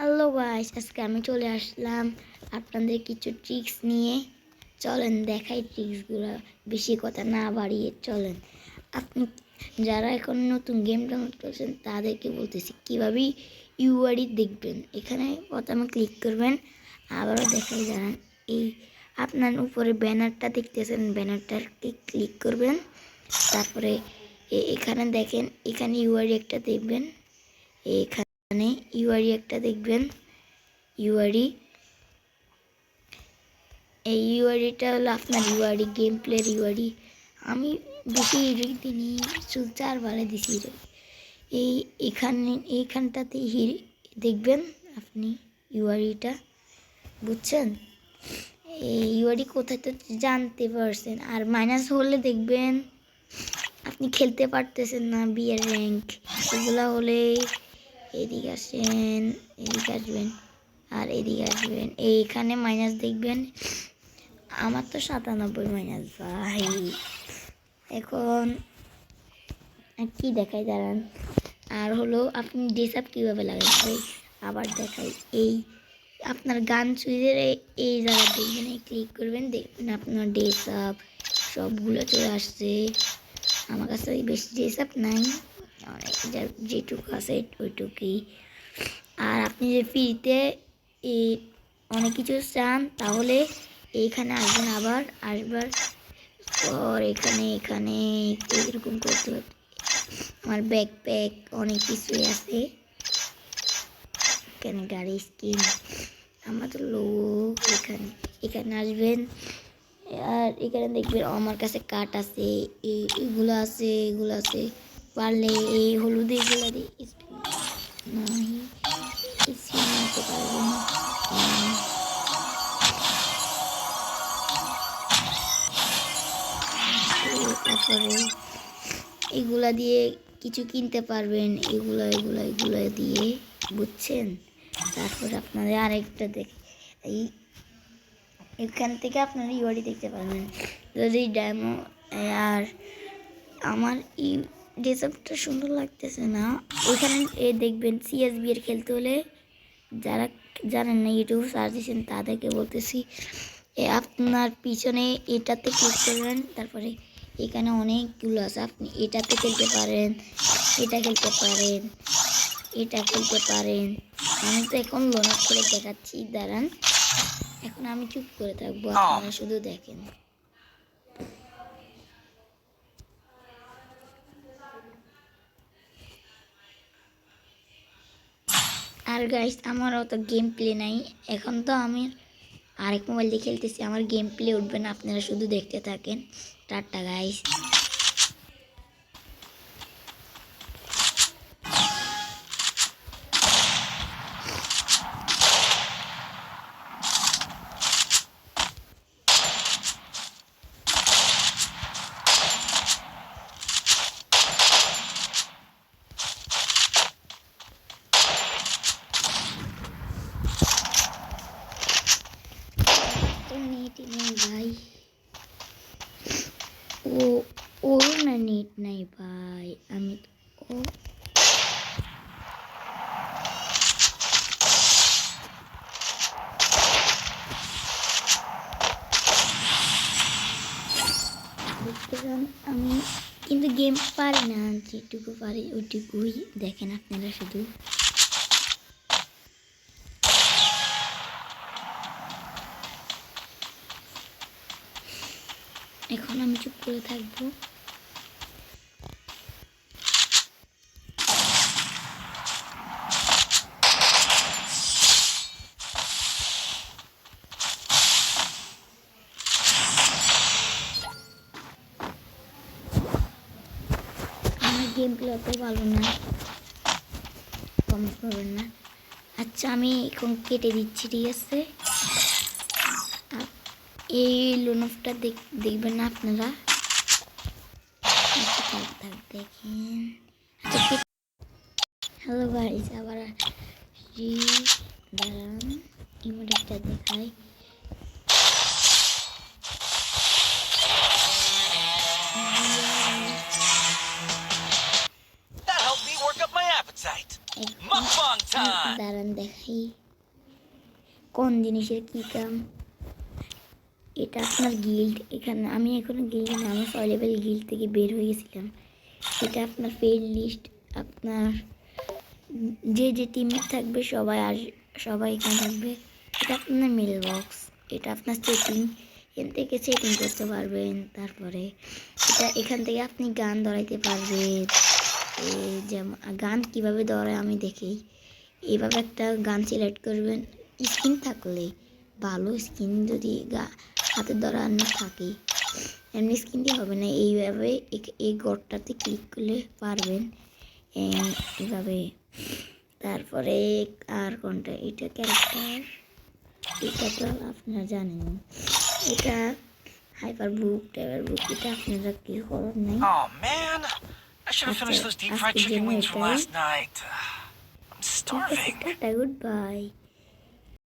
Hello guys, আজকে আমি চলে আসলাম আপনাদের কিছু ট্রিক্স নিয়ে। চলেন দেখাই ট্রিক্সগুলো। বেশি কথা না বাড়িয়ে চলেন। আপনি যারা এখন নতুন গেম ডাউনলোড করছেন তাদেরকে বলতেছি কীভাবে ইউআইডি দেখবেন। এখানে প্রথমে ক্লিক করবেন, আবারও দেখাই দাঁড়ান। এই আপনার উপরে ব্যানারটা দেখতেছেন, ব্যানারটাকে ক্লিক করবেন। তারপরে এখানে দেখেন, এখানে ইউআইডি একটা দেখবেন। এখানে ইউআইডি একটা দেখবেন। ইউআইডি, এই ইউআইডিটা হলো আপনার ইউআইডি, গেম প্লের ইউআইডি। আমি বেশি দিনই শুধু 4 দিছি। এইখানটাতে দেখবেন আপনি ইউআইডিটা, বুঝছেন? এই ইউআইডি কোথায় তো জানতে পারছেন। আর মাইনাস হলে দেখবেন আপনি খেলতে পারতেছেন না, বিয়ের র্যাঙ্ক এগুলো হলে এদিকে আসেন, এদিকে আসবেন আর এদিকে আসবেন। এইখানে মাইনাস দেখবেন। আমার তো 97 মাইনাস ভাই। এখন কি দেখাই দাঁড়ান। আর হলো আপনি ড্রেসআপ কীভাবে লাগান ভাই, আবার দেখাই। এই আপনার গান সুইচের এই জায়গা দেখবেন, ক্লিক করবেন, দেখবেন আপনার ড্রেসআপ সবগুলো চলে আসছে। আমার কাছে বেশি ড্রেসআপ নাই, যেটুকু আছে ওইটুকুই। আর আপনি যে ফ্রিতে অনেক কিছু চান তাহলে এইখানে আসবেন, আবার আসবার পর এখানে এরকম করতে হবে। আমার ব্যাকপ্যাক অনেক কিছুই আছে, এখানে গাড়ি স্কিন, আমার তো লোক। এখানে আসবেন আর এখানে দেখবেন আমার কাছে কাট আছে, এগুলো আছে। পারলে এই হলুদ এগুলো দিয়ে নাই নিতে পারবেন। তারপরে এগুলা দিয়ে কিছু কিনতে পারবেন, এগুলা দিয়ে, বুঝছেন? তারপরে আপনাদের আরেকটা এখান থেকে আপনারা ইউআইডি দেখতে পারবেন যদি ডেমো। আর আমার এই ড্রেসআপটা সুন্দর লাগতেছে না, ওইখানে দেখবেন সিএসবি এর খেলতে হলে, যারা জানেন না ইউটিউব সার্চ দিয়েছেন তাদেরকে বলতেছি, আপনার পিছনে এটাতে ক্লিক করবেন। তারপরে এখানে অনেকগুলো আছে, আপনি এটাতে খেলতে পারেন, এটা খেলতে পারেন, এটা খেলতে পারেন। আমি তো এখন লোন আপ করে দেখাচ্ছি, দাঁড়ান। এখন আমি চুপ করে থাকবো, আপনারা শুধু দেখেন। আর গাইস, আমার অত গেম প্লে নাই এখন, তো আমি আরেক মোবাইল দিয়ে খেলতেছি, আমার গেম প্লে উঠবে না, আপনারা শুধু দেখতে থাকেন। Tata guys. নেট নেই ভাই, ওর না নেট নাই ভাই। আমি তো আমি কিন্তু গেম পারি না, যেটুকু পারি ওইটুকুই দেখেন আপনারা শুধু। এখন আমি চুপ করে থাকবো। আমার গেম প্লে অত ভালো না, কমেন্ট করবেন না। আচ্ছা, আমি এখন কেটে দিচ্ছি, ঠিক আছে? এই লোন অফটা দেখবেন না আপনারা, দেখেন। হ্যালো গাইস, আবার দাঁড়ান, ইমোটেটা দেখাই। Mukbang time! দাঁড়ান দেখাই কোন জিনিসের কি কাম। এটা আপনার গিল্ড, এখানে আমি এখনো গিল্ডে না, আমি 6 লেভেল গিল্ড থেকে বের হয়ে গেছিলাম। এটা আপনার ফ্রেন্ড লিস্ট, আপনার যে যে টিমমেট থাকবে সবাই আর সবাই এখানে থাকবে। এটা আপনার মেল বক্স, এটা আপনার সেটিং, এখান থেকে সেটিং করতে পারবেন। তারপরে এটা এখান থেকে আপনি গান ধরাইতে পারবেন। এই যেমন গান কীভাবে ধরায় আমি দেখি, এইভাবে একটা গান সিলেক্ট করবেন, স্কিন থাকলে ভালো, স্কিন যদি হাতে ধরা না থাকে এমনি স্কিন দিয়ে হবে না, এইভাবে এই গড়টাতে ক্লিক করলে পারবেন এইভাবে। তারপরে আর কোনটা, এটা ক্যারেক্টার, এটা তো আপনারা জানেন, এটা হাইপার বুক, টাইপার বুক, এটা আপনারা কিছু করার নাই। Oh man, I should have finished those deep fried chicken wings from last night. I'm starving. Tata, good bye.